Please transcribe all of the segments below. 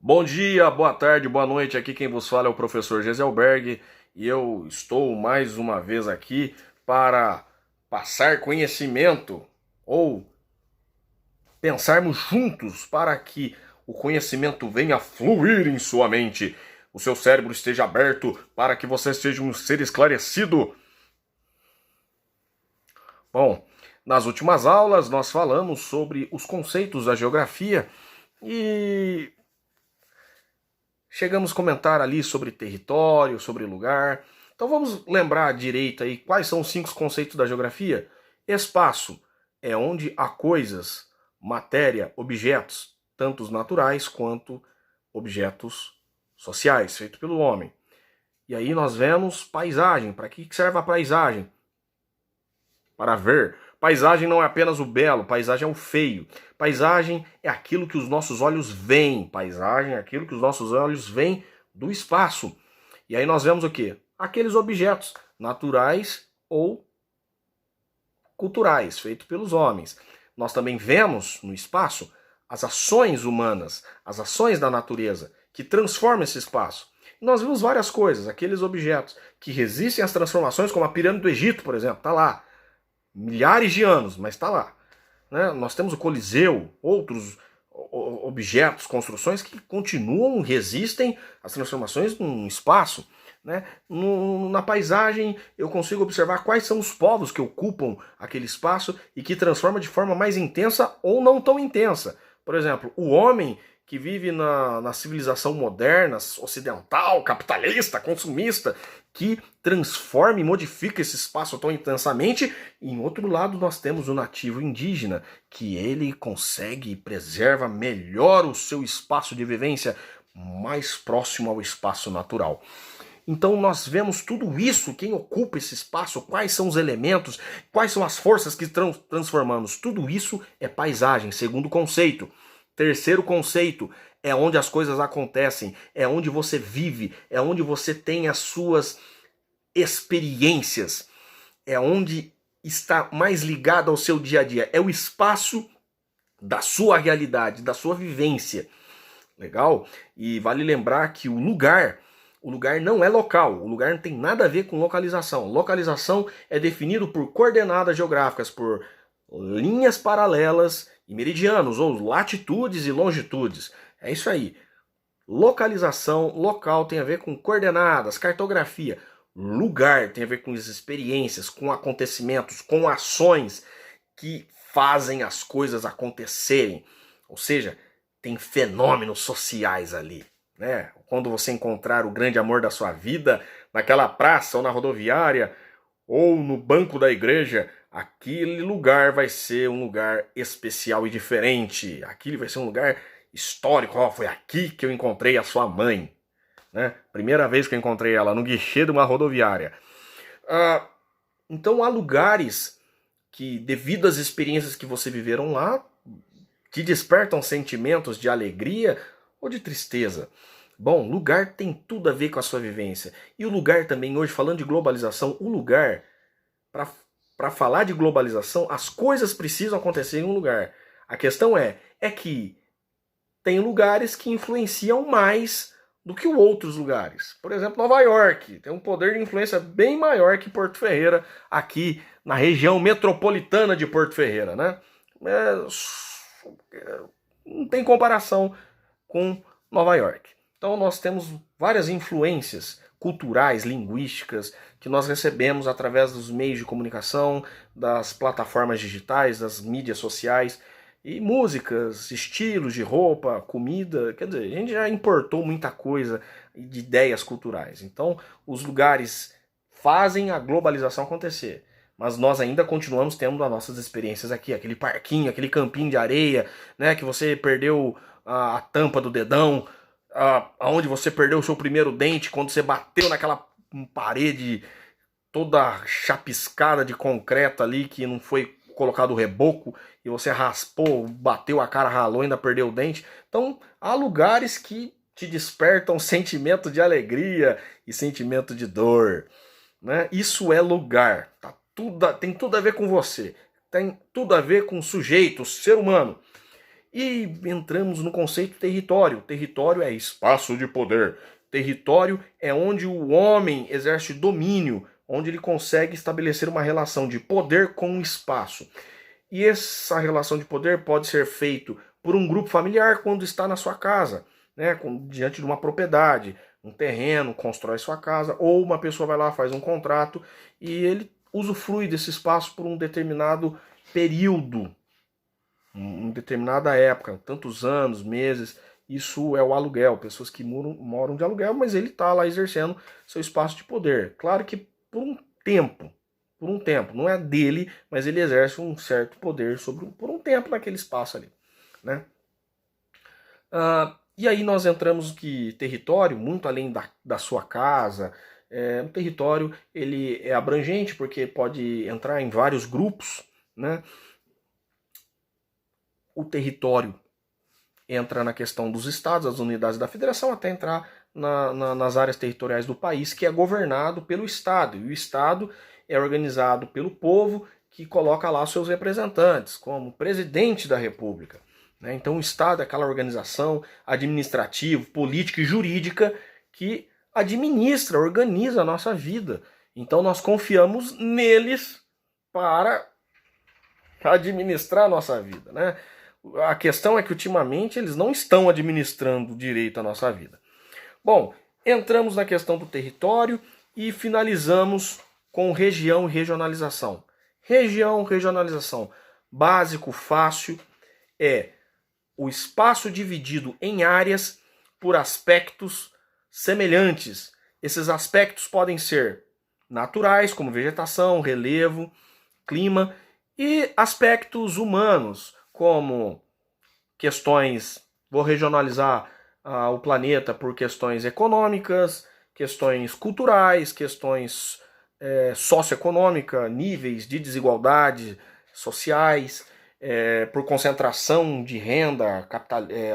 Bom dia, boa tarde, boa noite. Aqui quem vos fala é o professor Geselberg e eu estou mais uma vez aqui para passar conhecimento ou pensarmos juntos para que o conhecimento venha fluir em sua mente, o seu cérebro esteja aberto para que você seja um ser esclarecido. Bom, nas últimas aulas nós falamos sobre os conceitos da geografia e chegamos a comentar ali sobre território, sobre lugar. Então vamos lembrar direito aí quais são os 5 conceitos da geografia. Espaço é onde há coisas, matéria, objetos, tanto os naturais quanto objetos sociais, feitos pelo homem. E aí nós vemos paisagem. Para que serve a paisagem? Para ver. Paisagem não é apenas o belo, paisagem é o feio. Paisagem é aquilo que os nossos olhos veem. Paisagem é aquilo que os nossos olhos veem do espaço. E aí nós vemos o quê? Aqueles objetos naturais ou culturais, feitos pelos homens. Nós também vemos no espaço as ações humanas, as ações da natureza, que transformam esse espaço. E nós vimos várias coisas, aqueles objetos que resistem às transformações, como a pirâmide do Egito, por exemplo, está lá. Milhares de anos, mas está lá. Né? Nós temos o Coliseu, outros objetos, construções que continuam, resistem às transformações no espaço. Né? Na paisagem eu consigo observar quais são os povos que ocupam aquele espaço e que transforma de forma mais intensa ou não tão intensa. Por exemplo, o homem que vive na civilização moderna, ocidental, capitalista, consumista, que transforma e modifica esse espaço tão intensamente. E, em outro lado, nós temos o nativo indígena, que ele consegue e preserva melhor o seu espaço de vivência, mais próximo ao espaço natural. Então nós vemos tudo isso, quem ocupa esse espaço, quais são os elementos, quais são as forças que transformamos. Tudo isso é paisagem, segundo conceito. Terceiro conceito, é onde as coisas acontecem, é onde você vive, é onde você tem as suas experiências, é onde está mais ligado ao seu dia a dia, é o espaço da sua realidade, da sua vivência. Legal? E vale lembrar que o lugar não é local, o lugar não tem nada a ver com localização. Localização é definido por coordenadas geográficas, por linhas paralelas e meridianos, ou latitudes e longitudes. É isso aí. Localização, local tem a ver com coordenadas, cartografia. Lugar tem a ver com as experiências, com acontecimentos, com ações que fazem as coisas acontecerem. Ou seja, tem fenômenos sociais ali. Né? Quando você encontrar o grande amor da sua vida, naquela praça ou na rodoviária, ou no banco da igreja, aquele lugar vai ser um lugar especial e diferente. Aquele vai ser um lugar histórico. Oh, foi aqui que eu encontrei a sua mãe. Né? Primeira vez que eu encontrei ela, no guichê de uma rodoviária. Então há lugares que, devido às experiências que você viveram lá, te despertam sentimentos de alegria ou de tristeza. Bom, lugar tem tudo a ver com a sua vivência. E o lugar também, hoje, falando de globalização, o lugar, para falar de globalização, as coisas precisam acontecer em um lugar. A questão é que tem lugares que influenciam mais do que outros lugares. Por exemplo, Nova York tem um poder de influência bem maior que Porto Ferreira, aqui na região metropolitana de Porto Ferreira, né? Não tem comparação com Nova York. Então nós temos várias influências culturais, linguísticas, que nós recebemos através dos meios de comunicação, das plataformas digitais, das mídias sociais, e músicas, estilos de roupa, comida, quer dizer, a gente já importou muita coisa de ideias culturais. Então os lugares fazem a globalização acontecer. Mas nós ainda continuamos tendo as nossas experiências aqui, aquele parquinho, aquele campinho de areia, né, que você perdeu a tampa do dedão, aonde você perdeu o seu primeiro dente quando você bateu naquela parede toda chapiscada de concreto ali que não foi colocado reboco e você raspou, bateu a cara, ralou e ainda perdeu o dente. Então há lugares que te despertam sentimento de alegria e sentimento de dor. Né? Isso é lugar. Tem tudo a ver com você. Tem tudo a ver com o sujeito, o ser humano. E entramos no conceito território. Território é espaço de poder. Território é onde o homem exerce domínio, onde ele consegue estabelecer uma relação de poder com o espaço. E essa relação de poder pode ser feito por um grupo familiar quando está na sua casa, né, diante de uma propriedade, um terreno, constrói sua casa, ou uma pessoa vai lá, faz um contrato e ele usufrui desse espaço por um determinado período, uma determinada época, tantos anos, meses. Isso é o aluguel, pessoas que moram de aluguel, mas ele está lá exercendo seu espaço de poder. Claro que por um tempo, não é dele, mas ele exerce um certo poder por um tempo naquele espaço ali, né? E aí nós entramos que território, muito além da sua casa, o território ele é abrangente porque pode entrar em vários grupos, né? O território entra na questão dos estados, das unidades da federação, até entrar nas áreas territoriais do país, que é governado pelo Estado. E o Estado é organizado pelo povo, que coloca lá seus representantes, como presidente da República. Então o Estado é aquela organização administrativa, política e jurídica que administra, organiza a nossa vida. Então nós confiamos neles para administrar a nossa vida, né? A questão é que ultimamente eles não estão administrando direito a nossa vida. Bom, entramos na questão do território e finalizamos com região e regionalização. Região, regionalização. Básico, fácil, é o espaço dividido em áreas por aspectos semelhantes. Esses aspectos podem ser naturais, como vegetação, relevo, clima, e aspectos humanos, como questões, vou regionalizar o planeta por questões econômicas, questões culturais, questões socioeconômicas, níveis de desigualdade sociais, por concentração de renda,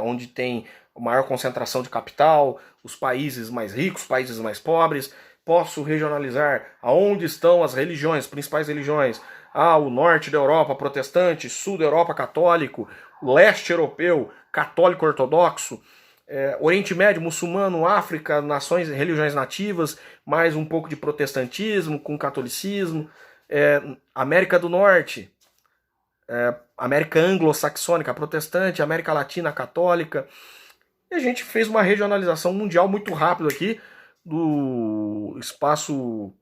onde tem maior concentração de capital, os países mais ricos, países mais pobres. Posso regionalizar aonde estão as religiões, principais religiões. O norte da Europa protestante, sul da Europa católico, leste europeu católico ortodoxo, Oriente Médio muçulmano, África, nações, religiões nativas, mais um pouco de protestantismo com catolicismo, América do Norte, América anglo-saxônica protestante, América Latina católica. E a gente fez uma regionalização mundial muito rápido aqui do espaço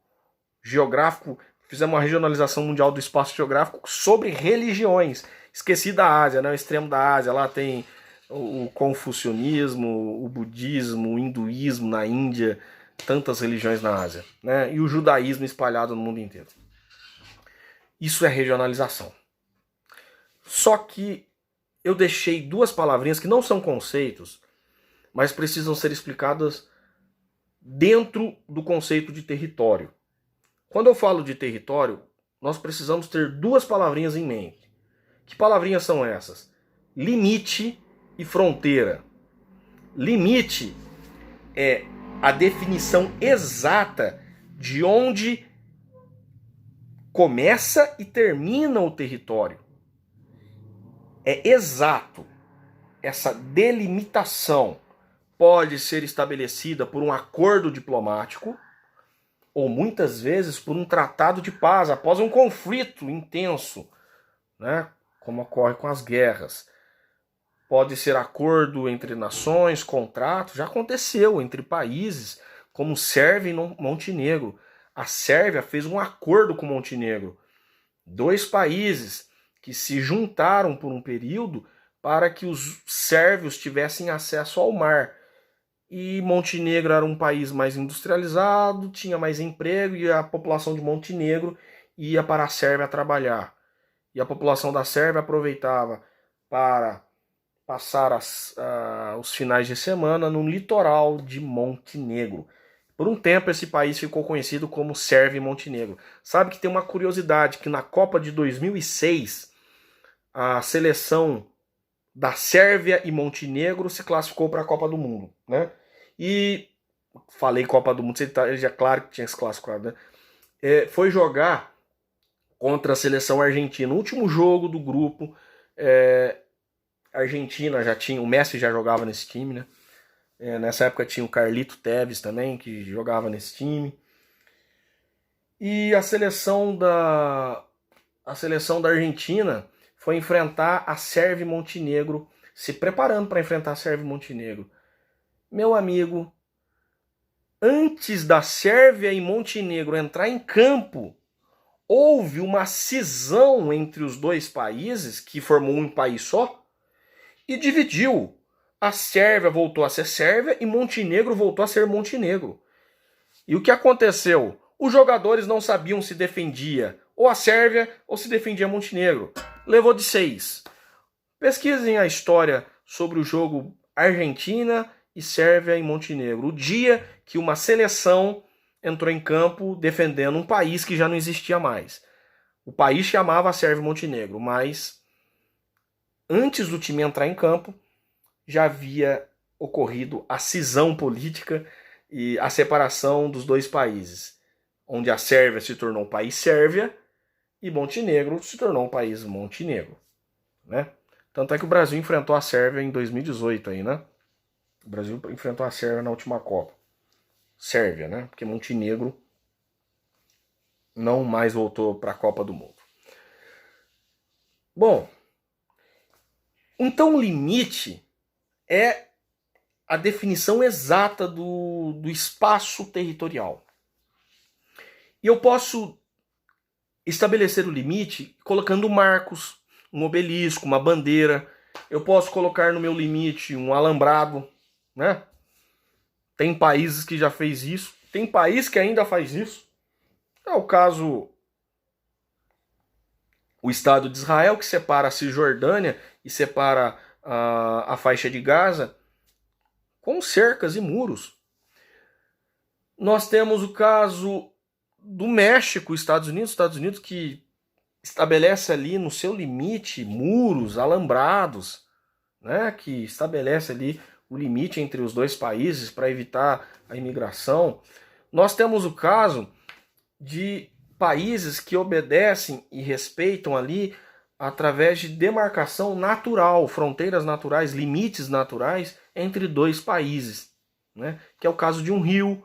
geográfico. Fizemos uma regionalização mundial do espaço geográfico sobre religiões. Esqueci da Ásia, né? O extremo da Ásia. Lá tem o confucionismo, o budismo, o hinduísmo na Índia, tantas religiões na Ásia, né? E o judaísmo espalhado no mundo inteiro. Isso é regionalização. Só que eu deixei duas palavrinhas que não são conceitos, mas precisam ser explicadas dentro do conceito de território. Quando eu falo de território, nós precisamos ter duas palavrinhas em mente. Que palavrinhas são essas? Limite e fronteira. Limite é a definição exata de onde começa e termina o território. É exato. Essa delimitação pode ser estabelecida por um acordo diplomático ou muitas vezes por um tratado de paz após um conflito intenso, né? Como ocorre com as guerras. Pode ser acordo entre nações, contrato, já aconteceu entre países como Sérvia e Montenegro. A Sérvia fez um acordo com Montenegro. Dois países que se juntaram por um período para que os sérvios tivessem acesso ao mar. E Montenegro era um país mais industrializado, tinha mais emprego e a população de Montenegro ia para a Sérvia trabalhar. E a população da Sérvia aproveitava para passar os finais de semana no litoral de Montenegro. Por um tempo esse país ficou conhecido como Sérvia e Montenegro. Sabe que tem uma curiosidade, que na Copa de 2006, a seleção da Sérvia e Montenegro se classificou para a Copa do Mundo, né? E falei Copa do Mundo, ele já claro que tinha se classificado, né? Foi jogar contra a seleção argentina, o último jogo do grupo, A Argentina já tinha, o Messi já jogava nesse time, né? Nessa época tinha o Carlito Tevez também, que jogava nesse time. E a seleção da Argentina foi enfrentar a Sérvia e Montenegro, se preparando para enfrentar a Sérvia e Montenegro. Meu amigo, antes da Sérvia e Montenegro entrar em campo, houve uma cisão entre os dois países, que formou um país só, e dividiu. A Sérvia voltou a ser Sérvia e Montenegro voltou a ser Montenegro. E o que aconteceu? Os jogadores não sabiam se defendia ou a Sérvia ou se defendia Montenegro. Levou de 6. Pesquisem a história sobre o jogo Argentina e Sérvia e Montenegro. O dia que uma seleção entrou em campo defendendo um país que já não existia mais. O país chamava Sérvia e Montenegro, mas antes do time entrar em campo, já havia ocorrido a cisão política e a separação dos dois países, onde a Sérvia se tornou um país Sérvia e Montenegro se tornou um país Montenegro, né? Tanto é que o Brasil enfrentou a Sérvia em 2018 aí, né? O Brasil enfrentou a Sérvia na última Copa. Sérvia, né? Porque Montenegro não mais voltou para a Copa do Mundo. Bom, então o limite é a definição exata do espaço territorial. E eu posso estabelecer o limite colocando marcos, um obelisco, uma bandeira. Eu posso colocar no meu limite um alambrado, né? Tem países que já fez isso, tem país que ainda faz isso. É o caso, o Estado de Israel, que separa a Cisjordânia e separa a faixa de Gaza com cercas e muros. Nós temos o caso do México, Estados Unidos que estabelece ali no seu limite muros alambrados, né, que estabelece ali o limite entre os dois países para evitar a imigração. Nós temos o caso de países que obedecem e respeitam ali através de demarcação natural, fronteiras naturais, limites naturais entre dois países, né? Que é o caso de um rio,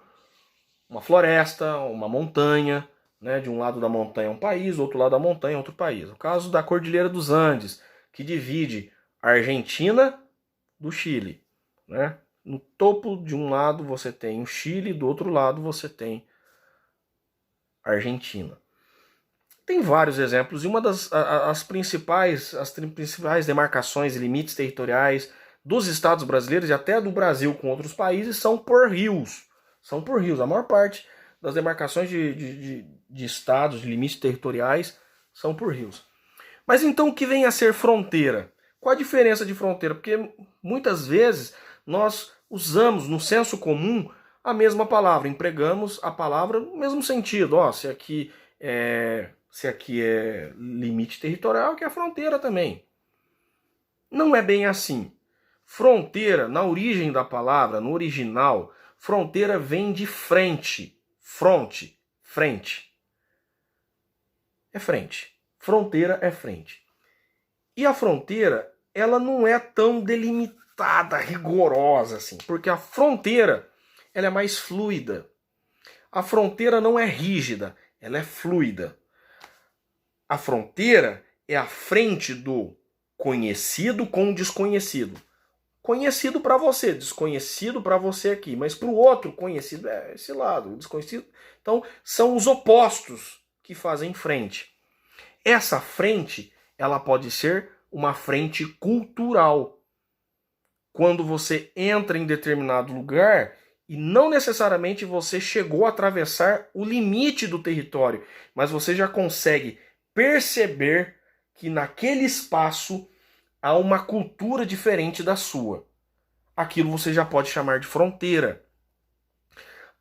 uma floresta, uma montanha, né? De um lado da montanha um país, do outro lado da montanha outro país. O caso da Cordilheira dos Andes, que divide a Argentina do Chile, né? No topo de um lado você tem o Chile, do outro lado você tem a Argentina. Tem vários exemplos, e uma das as principais demarcações e limites territoriais dos estados brasileiros e até do Brasil com outros países são por rios. São por rios. A maior parte das demarcações de estados, de limites territoriais, são por rios. Mas então o que vem a ser fronteira? Qual a diferença de fronteira? Porque muitas vezes nós usamos no senso comum a mesma palavra, empregamos a palavra no mesmo sentido. Ó, se aqui é limite territorial, que é fronteira também. Não é bem assim. Fronteira, na origem da palavra, no original, fronteira vem de frente. Fronte, frente. É frente. Fronteira é frente. E a fronteira, ela não é tão delimitada, rigorosa assim, porque a fronteira, ela é mais fluida. A fronteira não é rígida, ela é fluida. A fronteira é a frente do conhecido com o desconhecido. Conhecido para você, desconhecido para você aqui, mas para o outro, conhecido é esse lado, desconhecido. Então, são os opostos que fazem frente. Essa frente, ela pode ser uma frente cultural. Quando você entra em determinado lugar e não necessariamente você chegou a atravessar o limite do território, mas você já consegue perceber que naquele espaço há uma cultura diferente da sua. Aquilo você já pode chamar de fronteira.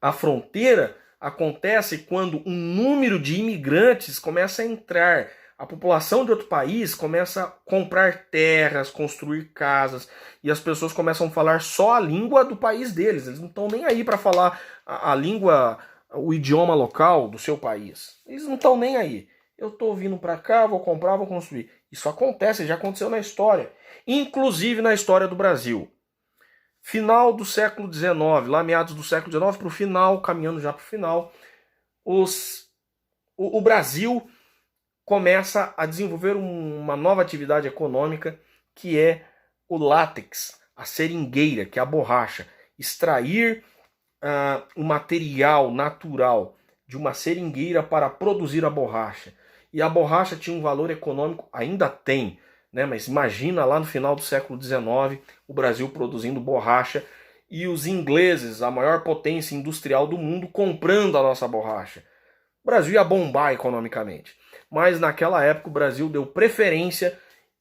A fronteira acontece quando um número de imigrantes começa a entrar. A população de outro país começa a comprar terras, construir casas, e as pessoas começam a falar só a língua do país deles. Eles não estão nem aí para falar a língua, o idioma local do seu país. Eles não estão nem aí. Eu estou vindo para cá, vou comprar, vou construir. Isso acontece, já aconteceu na história, inclusive na história do Brasil. Final do século XIX, lá meados do século XIX para o final, caminhando já para o final, o Brasil começa a desenvolver uma nova atividade econômica, que é o látex, a seringueira, que é a borracha. Extrair o material natural de uma seringueira para produzir a borracha. E a borracha tinha um valor econômico, ainda tem, né? Mas imagina lá no final do século XIX, o Brasil produzindo borracha e os ingleses, a maior potência industrial do mundo, comprando a nossa borracha. O Brasil ia bombar economicamente. Mas naquela época o Brasil deu preferência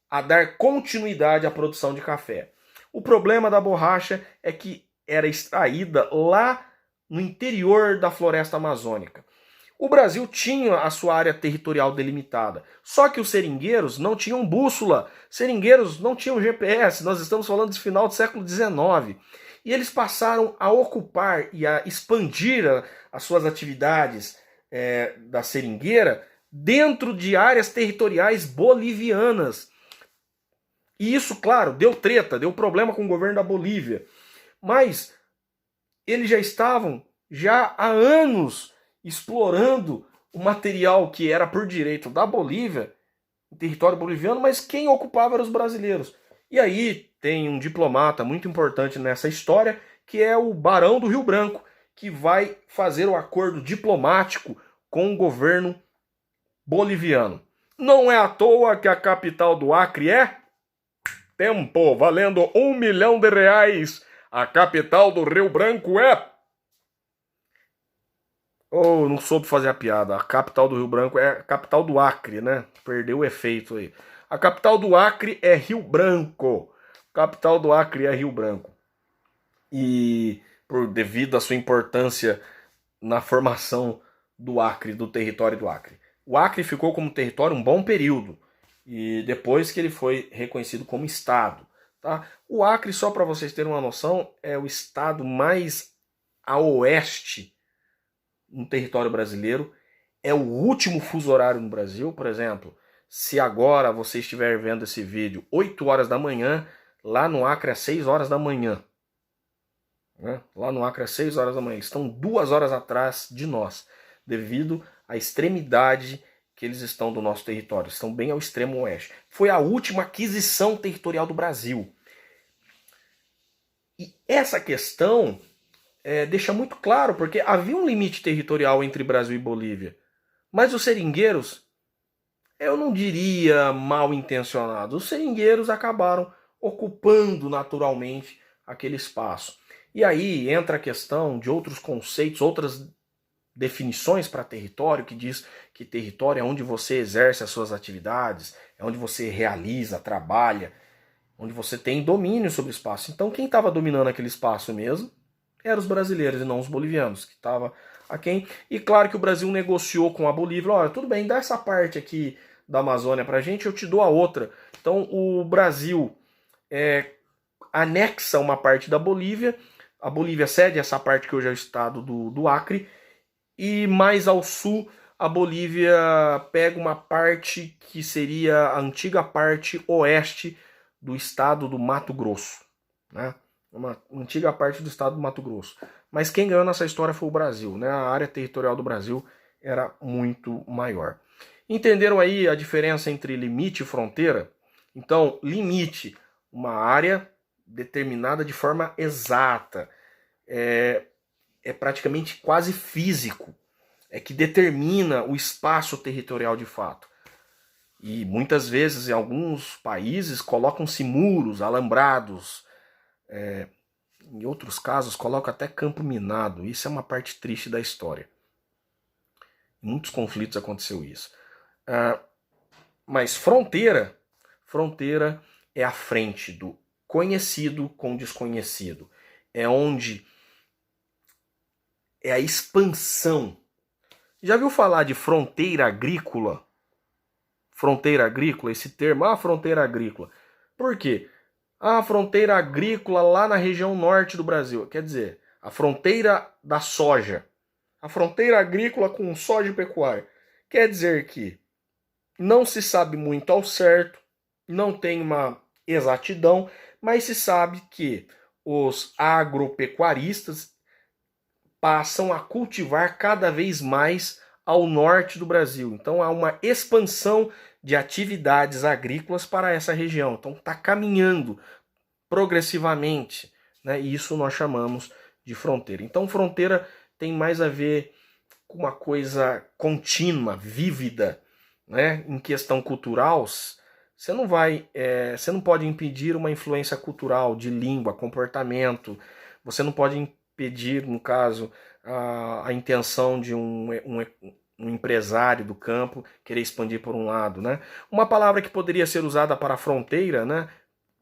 a dar continuidade à produção de café. O problema da borracha é que era extraída lá no interior da floresta amazônica. O Brasil tinha a sua área territorial delimitada, só que os seringueiros não tinham bússola, seringueiros não tinham GPS, nós estamos falando do final do século XIX. E eles passaram a ocupar e a expandir as suas atividades da seringueira dentro de áreas territoriais bolivianas. E isso, claro, deu treta, deu problema com o governo da Bolívia. Mas eles já estavam há anos explorando o material que era por direito da Bolívia, em território boliviano, mas quem ocupava eram os brasileiros. E aí tem um diplomata muito importante nessa história, que é o Barão do Rio Branco, que vai fazer o acordo diplomático com o governo boliviano. Não é à toa que a capital do Acre é Tempo, valendo R$1 milhão. A capital do Rio Branco é... Oh, não soube fazer a piada. A capital do Rio Branco é a capital do Acre, né? Perdeu o efeito aí. A capital do Acre é Rio Branco. A capital do Acre é Rio Branco. E devido à sua importância na formação do Acre, do território do Acre. O Acre ficou como território um bom período. E depois que ele foi reconhecido como estado. Tá? O Acre, só para vocês terem uma noção, é o estado mais a oeste no território brasileiro. É o último fuso horário no Brasil. Por exemplo, se agora você estiver vendo esse vídeo 8 horas da manhã, lá no Acre é 6 horas da manhã. Né? Lá no Acre é 6 horas da manhã. Eles estão 2 horas atrás de nós, devido à extremidade que eles estão do nosso território. Estão bem ao extremo oeste. Foi a última aquisição territorial do Brasil. E essa questão deixa muito claro, porque havia um limite territorial entre Brasil e Bolívia. Mas os seringueiros, eu não diria mal intencionados, os seringueiros acabaram ocupando naturalmente aquele espaço. E aí entra a questão de outros conceitos, outras definições para território, que diz que território é onde você exerce as suas atividades, é onde você realiza, trabalha, onde você tem domínio sobre o espaço. Então quem estava dominando aquele espaço mesmo eram os brasileiros e não os bolivianos, que estavam aquém. E claro que o Brasil negociou com a Bolívia, olha, tudo bem, dá essa parte aqui da Amazônia pra gente, eu te dou a outra. Então o Brasil anexa uma parte da Bolívia, a Bolívia cede essa parte que hoje é o estado do Acre, e mais ao sul a Bolívia pega uma parte que seria a antiga parte oeste do estado do Mato Grosso, né? Uma antiga parte do estado do Mato Grosso. Mas quem ganhou nessa história foi o Brasil, né? A área territorial do Brasil era muito maior. Entenderam aí a diferença entre limite e fronteira? Então, limite, uma área determinada de forma exata, é praticamente quase físico, é que determina o espaço territorial de fato. E muitas vezes, em alguns países, colocam-se muros, alambrados, em outros casos, colocam até campo minado. Isso é uma parte triste da história. Em muitos conflitos aconteceu isso. Mas fronteira é a frente do conhecido com o desconhecido. É onde é a expansão. Já viu falar de fronteira agrícola? Fronteira agrícola, esse termo, fronteira agrícola. Por quê? A fronteira agrícola lá na região norte do Brasil. Quer dizer, a fronteira da soja. A fronteira agrícola com soja e pecuária. Quer dizer que não se sabe muito ao certo não tem uma exatidão, mas se sabe que os agropecuaristas passam a cultivar cada vez mais ao norte do Brasil. Então há uma expansão de atividades agrícolas para essa região. Então está caminhando progressivamente, né? E isso nós chamamos de fronteira. Então fronteira tem mais a ver com uma coisa contínua, vívida, né? Em questão cultural, você não pode impedir uma influência cultural de língua, comportamento. Você não pode impedir, no caso, a intenção de um empresário do campo querer expandir por um lado, né? Uma palavra que poderia ser usada para fronteira, né?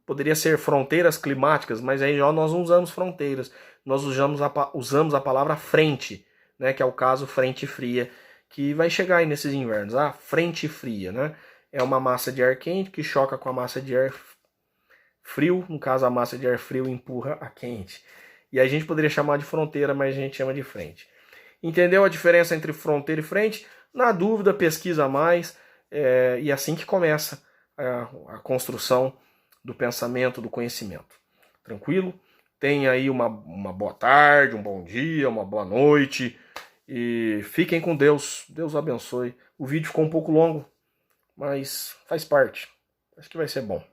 Poderia ser fronteiras climáticas, mas aí já nós não usamos fronteiras, nós usamos a palavra frente, né? Que é o caso frente fria, que vai chegar aí nesses invernos. Ah, frente fria, né? É uma massa de ar quente que choca com a massa de ar frio, no caso a massa de ar frio empurra a quente. E a gente poderia chamar de fronteira, mas a gente chama de frente. Entendeu a diferença entre fronteira e frente? Na dúvida, pesquisa mais, e assim que começa a construção do pensamento, do conhecimento. Tranquilo? Tenha aí uma boa tarde, um bom dia, uma boa noite e fiquem com Deus. Deus abençoe. O vídeo ficou um pouco longo, mas faz parte. Acho que vai ser bom.